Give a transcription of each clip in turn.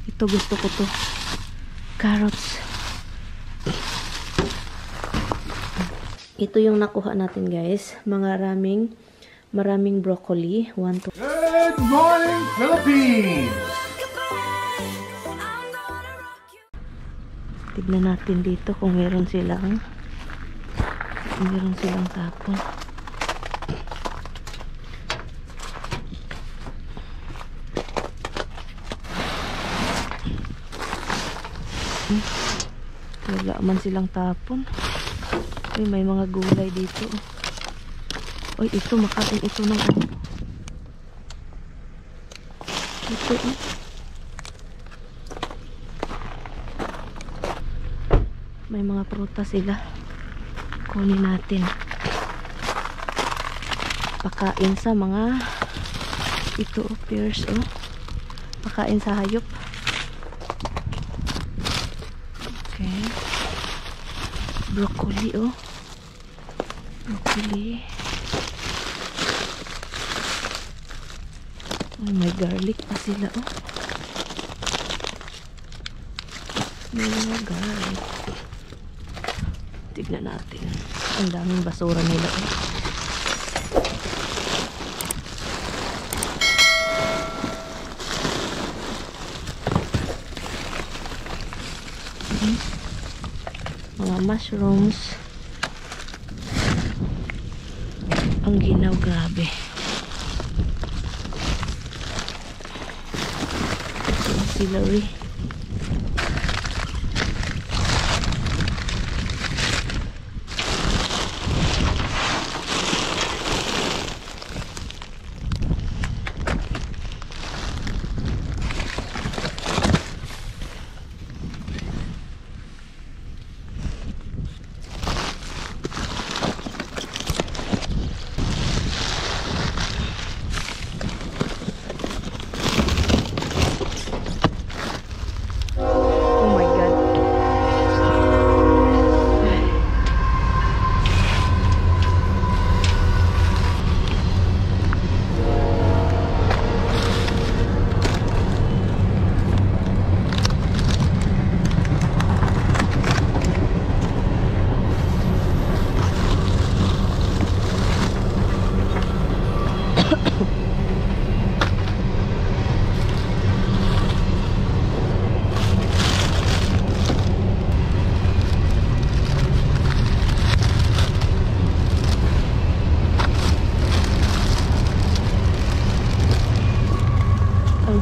Ito gusto ko to. Carrots. Ito yung nakuha natin guys. Maraming broccoli. Good morning, Philippines! Tignan natin dito kung meron silang tapon. Wala man silang tapon. Uy, may mga gulay dito. Uy, ito makain ito ng ano. Ito may mga prutas sila. Kunin natin. Pakain sa mga ito pears pakain sa hayop. Okay. Broccoli broccoli. Oh, may garlic pa sila may mga garlic. Tignan natin. Ang daming basura nila mga mushrooms. Ang ginaw, grabe. Celery.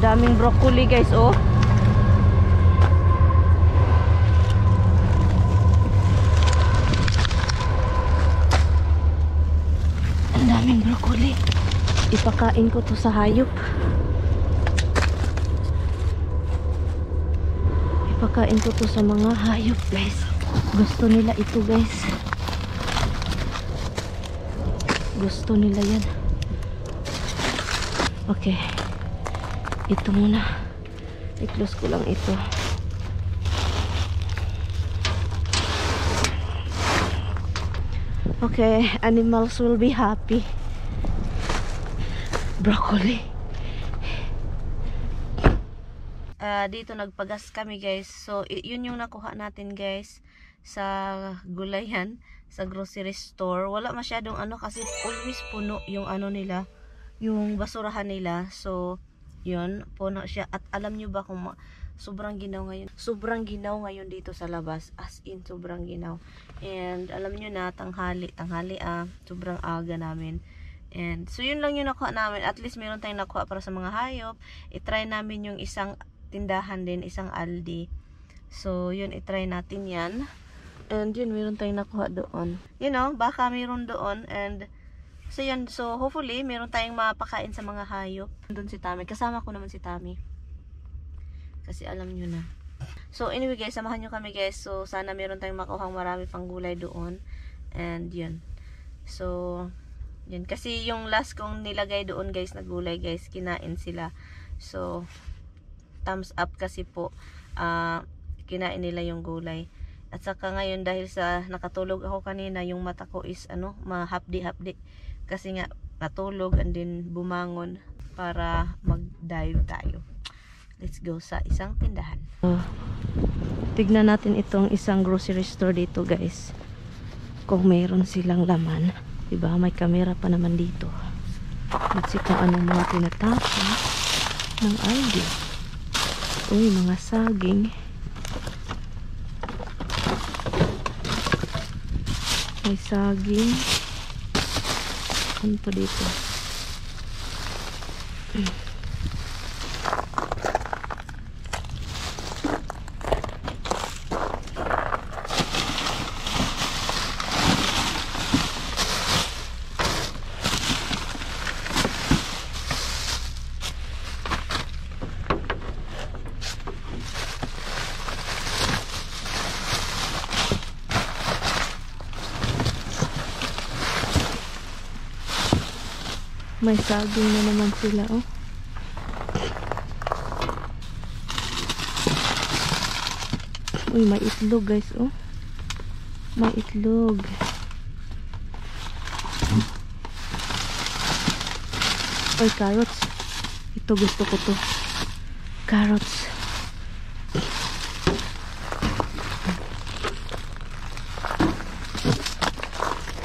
Daming broccoli guys ang daming broccoli. Ipakain ko to sa hayop. Ipakain ko to sa mga hayop guys. Gusto nila ito guys. Gusto nila yan. Okay, ito muna. I-close ko lang ito. Okay, animals will be happy. Broccoli. Dito nagpagas kami guys. So, yun yung nakuha natin guys sa gulayan, sa grocery store. Wala masyadong kasi always puno yung nila, yung basurahan nila. So, yun, puno siya. At alam nyo ba kung sobrang ginaw ngayon? Sobrang ginaw ngayon dito sa labas. As in, sobrang ginaw. And alam nyo na, tanghali sobrang aga namin. And so yun lang yung nakuha namin. At least meron tayong nakuha para sa mga hayop. I-try namin yung isang tindahan din, isang Aldi. So yun, i-try natin yan. And yun, meron tayong nakuha doon. You know, baka meron doon. And so yun, so hopefully meron tayong mapakain sa mga hayop. Doon si Tami, kasama ko naman si Tami. Kasi alam nyo na. So anyway guys, samahan nyo kami guys. So sana meron tayong makuhang marami pang gulay doon. And yun. So yun, kasi yung last kong nilagay doon guys na gulay guys, kinain sila. So thumbs up kasi po, kinain nila yung gulay. At saka ngayon dahil sa nakatulog ako kanina, yung mata ko is mahapdi-hapdi. Kasi nga natulog and then bumangon para mag-dive tayo. let's go sa isang tindahan. Tignan natin itong isang grocery store dito guys. Kung mayroon silang laman. Diba? May camera pa naman dito. Let's see kung anong mga tinatapon ng Aldi. Uy, mga saging. May saging. Ano pa dito? May saging na naman sila, oh. Uy, may itlog, guys, oh. May itlog. Uy, carrots. Ito, gusto ko to. Carrots.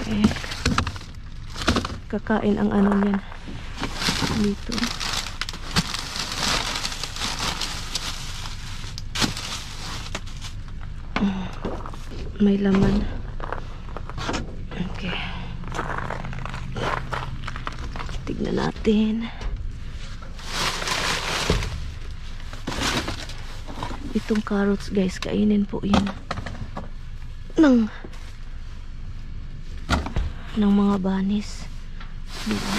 Okay. Kakain ang ano niyan dito. May laman. Okay. Tignan natin. Itong carrots guys, kainin po yan ng mga banis. Diba?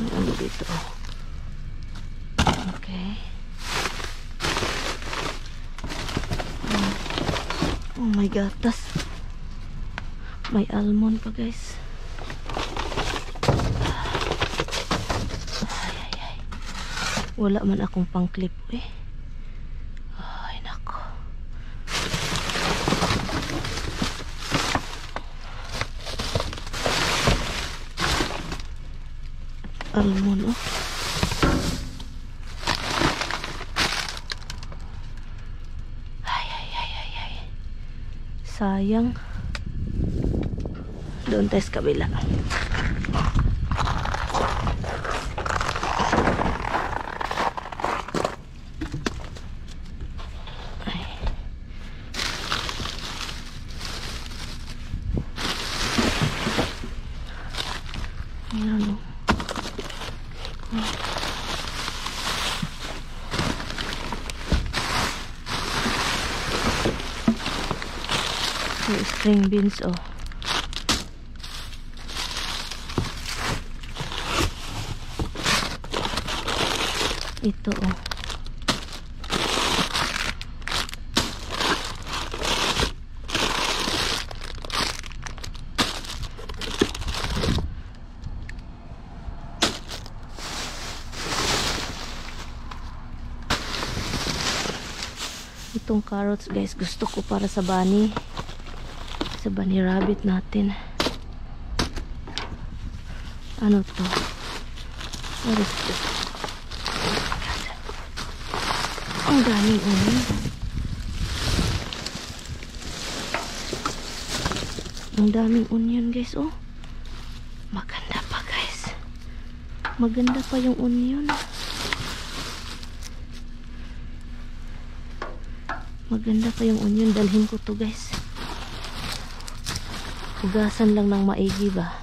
May ano dito. Okay. Oh my gatas. May almond pa guys. Ay. Wala man akong pang clip eh. Ay nako. Almond, oh. Ay. Sayang. Doon tayo sa kabila. Ay. Meron, oh. String beans, oh. Ito, oh. Itong carrots guys, gusto ko para sa bunny rabbit natin. Ano to? What is this? Oh my God. Ang daming onion. Ang daming onion guys, oh. Maganda pa guys. Maganda pa yung onion. Maganda pa yung onion. Dalhin ko to guys. Hugasan lang ng maigi ba?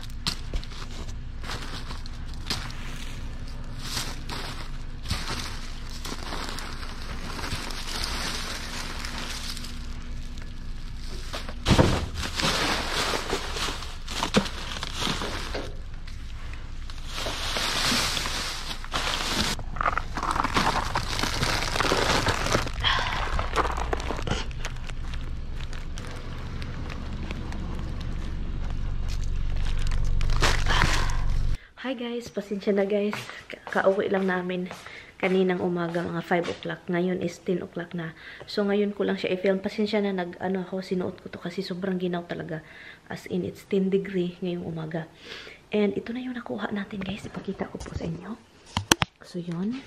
Hi guys, pasensya na guys. Kauwi lang namin kaninang umaga, mga 5 o'clock. Ngayon is 10 o'clock na. So ngayon ko lang siya i-film. Pasensya na, sinuot ko to kasi sobrang ginaw talaga. As in, it's 10 degree ngayong umaga. And ito na yung nakuha natin guys. Ipakita ko po sa inyo. So yun.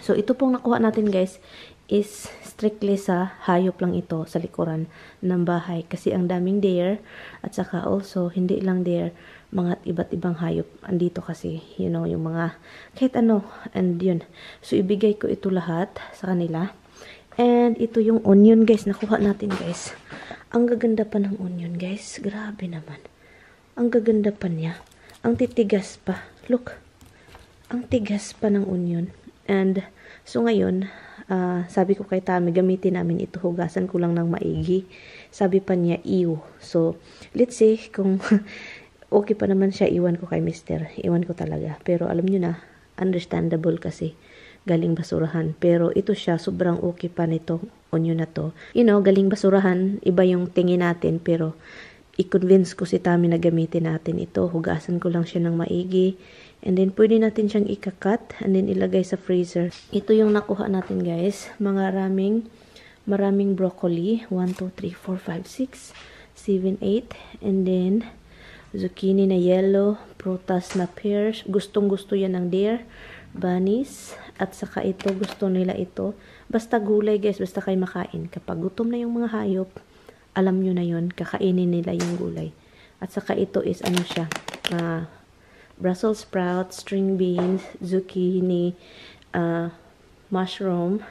So, ito pong nakuha natin guys is strictly sa hayop lang ito sa likuran ng bahay. Kasi ang daming deer at saka also hindi lang deer, mga iba't ibang hayop andito kasi, you know, yung mga kahit ano, and yun. So, ibigay ko ito lahat sa kanila. And ito yung onion guys, nakuha natin guys. Ang gaganda pa ng onion guys, grabe naman. Ang gaganda pa niya. Ang titigas pa. Look. Ang tigas pa ng onion. And so ngayon, sabi ko kay Tami, gamitin namin ito, hugasan ko lang ng maigi. Sabi pa niya, ew. So, let's see kung okay pa naman siya, iwan ko kay Mister. Iwan ko talaga. Pero alam nyo na, understandable kasi galing basurahan. Pero ito siya, sobrang okay pa nito, onion na to. You know, galing basurahan, iba yung tingin natin, pero i-convince ko si Tami na gamitin natin ito. Hugasan ko lang siya ng maigi. And then, pwede natin siyang ikakat and then ilagay sa freezer. Ito yung nakuha natin guys. Maraming broccoli. 1, 2, 3, 4, 5, 6, 7, 8. And then, zucchini na yellow. Prutas na pears. Gustong gusto yan ng deer. Bunnies. At saka ito, gusto nila ito. Basta gulay guys, basta kayo makain. Kapag gutom na yung mga hayop, alam nyo na yun, kakainin nila yung gulay. At saka ito is ano siya, Brussels sprouts, string beans, zucchini, mushroom,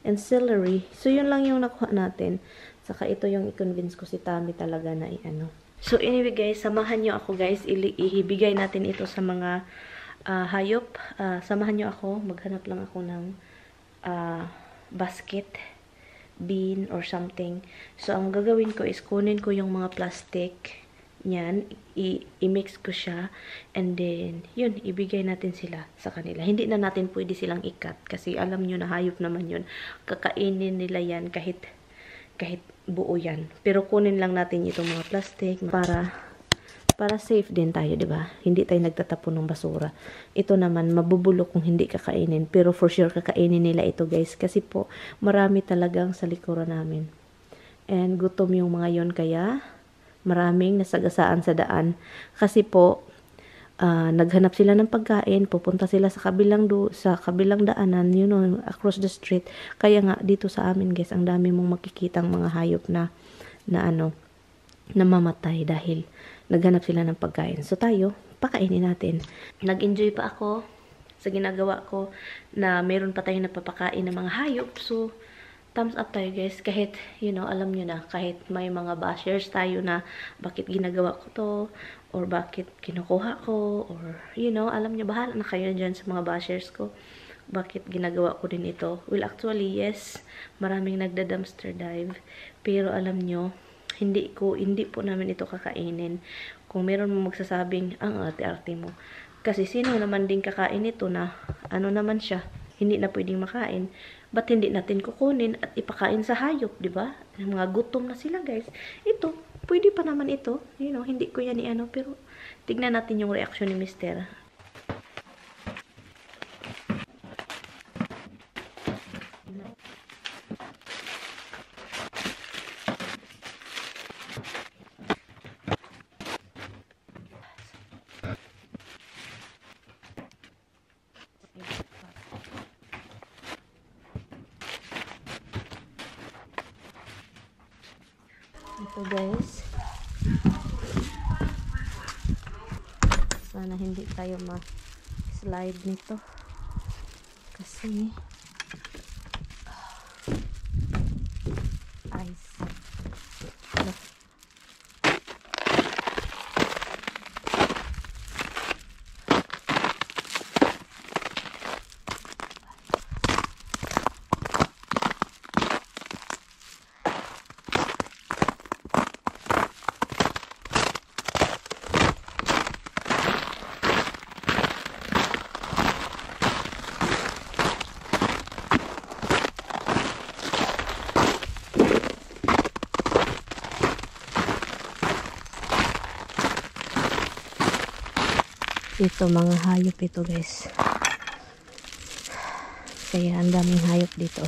and celery. So, yun lang yung nakuha natin. Saka ito yung i-convince ko si Tami talaga na i-ano. So, anyway guys, samahan nyo ako guys. Ibigay natin ito sa mga hayop. Samahan nyo ako. Maghanap lang ako ng basket, bin, or something. So, ang gagawin ko is kunin ko yung mga plastic yan, i-mix ko siya, and then, yun, ibigay natin sila sa kanila. Hindi na natin pwede silang ikat, kasi alam nyo na hayop naman yun. Kakainin nila yan kahit buo yan. Pero kunin lang natin itong mga plastic para safe din tayo, di ba? Hindi tayo nagtatapon ng basura. Ito naman, mabubulok kung hindi kakainin. Pero for sure, kakainin nila ito, guys. Kasi po, marami talagang sa likuran namin. And gutom yung mga yon, kaya maraming nasagasaan sa daan. Kasi po, naghanap sila ng pagkain, pupunta sila sa kabilang daanan, you know, across the street. Kaya nga, dito sa amin, guys, ang dami mong makikitang mga hayop na namamatay dahil naghanap sila ng pagkain. So tayo, pakainin natin. Nag-enjoy pa ako sa ginagawa ko na meron pa tayong napapakain ng mga hayop. So, thumbs up tayo guys. Kahit, you know, alam nyo na, kahit may mga bashers tayo na bakit ginagawa ko to, or bakit kinukuha ko, or, you know, alam nyo, bahala na kayo dyan sa mga bashers ko. Bakit ginagawa ko din ito? Well, actually, yes, maraming nagda-dumpster dive. Pero alam nyo, hindi po namin ito kakainin. Kung meron mo magsasabing, ang arte-arte mo. Kasi sino naman din kakain ito na, ano naman siya, hindi na pwedeng makain. Ba't hindi natin kukunin at ipakain sa hayop, di ba? Mga gutom na sila, guys. Ito, pwede pa naman ito. You know, hindi ko yan i-ano, pero tignan natin yung reaction ni Mister. Ito guys, sana hindi tayo ma-slide nito kasi ice. Ito, mga hayop ito guys. Kaya ang daming hayop dito.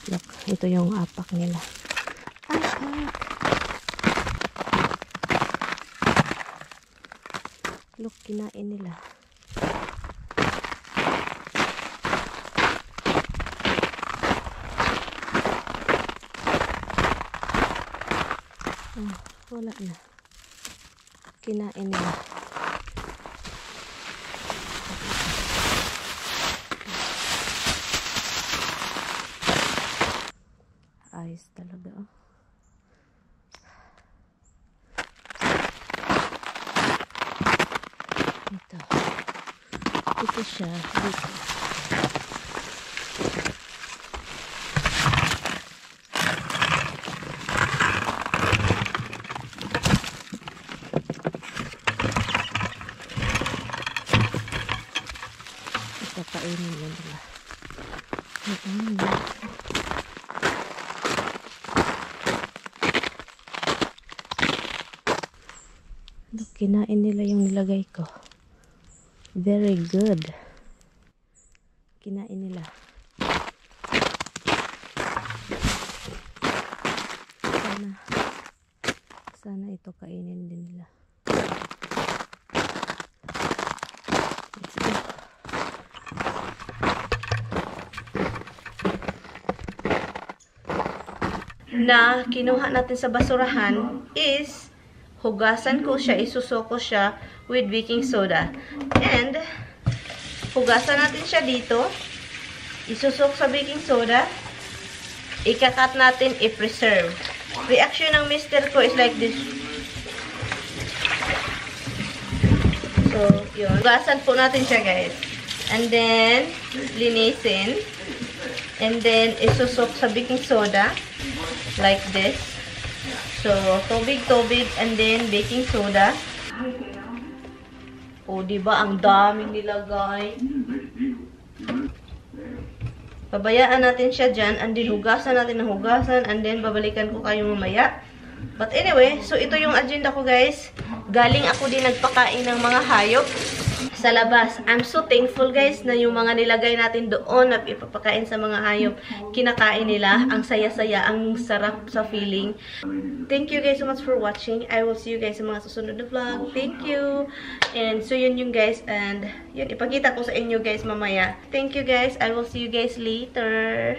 Look, ito yung apak nila. Apak! Look, kinain nila. Wala na. Kinain nila. Ayos talaga, oh. Ito siya. Dito. Kainin yun nila. Kinain nila yung nilagay ko. Very good. Kinain nila. Sana ito kainin din nila. Let's go. Na kinuha natin sa basurahan is hugasan ko siya, isusuko siya with baking soda. And hugasan natin siya dito. Isusok sa baking soda. Ikakat natin, i-preserve. Reaction ng mister ko is like this. So, yun. Hugasan po natin siya, guys. And then, linisin. And then, isusok sa baking soda. Like this. So, tubig, and then baking soda. O, diba? Ang daming nilagay. Pabayaan natin siya dyan, and then hugasan natin ng hugasan, and then babalikan ko kayo mamaya. But anyway, so ito yung agenda ko, guys. Galing ako din nagpakain ng mga hayop sa labas. I'm so thankful, guys, na yung mga nilagay natin doon na ipapakain sa mga hayop, kinakain nila. Ang saya-saya, ang sarap sa feeling. Thank you guys so much for watching. I will see you guys sa mga susunod na vlog. Thank you. And so yun yung guys, and yun, ipakita ko sa inyo guys mamaya. Thank you guys. I will see you guys later.